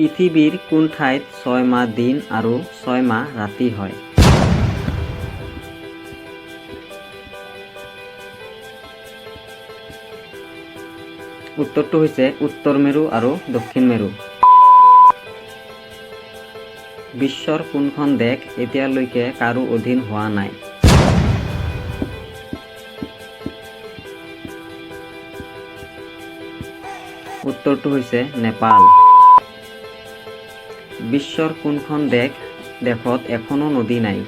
পৃথিৱীৰ কোন ঠাইত 6 মাহ দিন আৰু 6 মাহ ৰাতি হয়? উত্তৰটো হৈছে উত্তৰ মেৰু আৰু দক্ষিণ মেৰু। বিশ্বৰ কোনখন দেশ এতিয়ালৈকে কাৰো অধীন হোৱা নাই? উত্তৰটো হৈছে নেপাল। বিশ্বৰ কোনখন দেশত এখনো নদী নাই?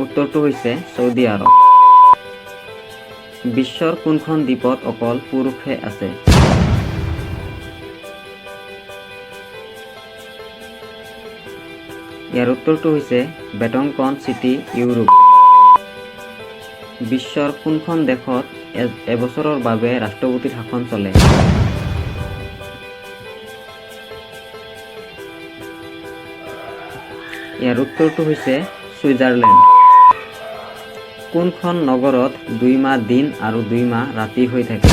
উত্তৰটো হৈছে চৌদি আৰব। বিশ্বৰ কোনখন দ্বীপত অকল পুৰুষে আছে? ইয়াৰ উত্তৰটো হৈছে বেটংকন চিটি, ইউৰোপ। বিশ্বৰ কোনখন দেশত এবছৰৰ বাবে ৰাষ্ট্ৰপতিৰ শাসন চলে? ইয়াৰ উত্তৰটো হৈছে ছুইজাৰলেণ্ড। কোনখন নগৰত 2 মাহ দিন আৰু 2 মাহ ৰাতি হৈ থাকে?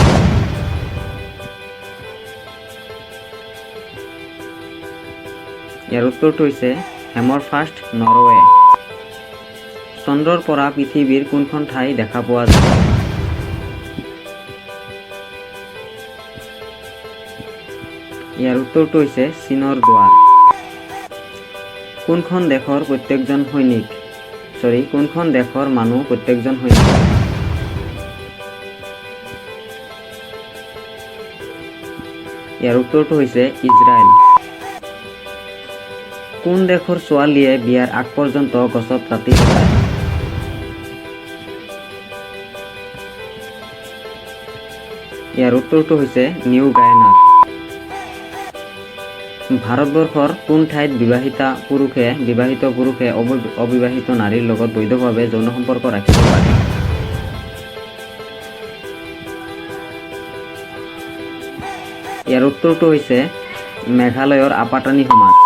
ইয়াৰ উত্তৰটো হৈছে হেমৰফাষ্ট, নৰৱে। চন্দ্ৰৰ পৰা পৃথিৱীৰ কোনখন ঠাই দেখা পোৱা যায়? ইয়াৰ উত্তৰটো হৈছে চীনৰ দুৱাৰ। কোনখন দেশৰ মানুহ প্ৰত্যেকজন সৈনিক? ইয়াৰ উত্তৰটো হৈছে ইজৰাইল। কোন দেশৰ ছোৱালীয়ে বিয়াৰ আগ পৰ্যন্ত গছত ৰাতি কটায়? ইয়াৰ উত্তৰটো হৈছে নিউ গায়ানাৰ। ভাৰতবৰ্ষৰ কোন ঠাইত বিবাহিত পুৰুষে অবিবাহিত নাৰীৰ লগত বৈধভাৱে যৌন সম্পৰ্ক ৰাখিব পাৰে? ইয়াৰ উত্তৰটো হৈছে মেঘালয়ৰ আপাটানি সমাজ।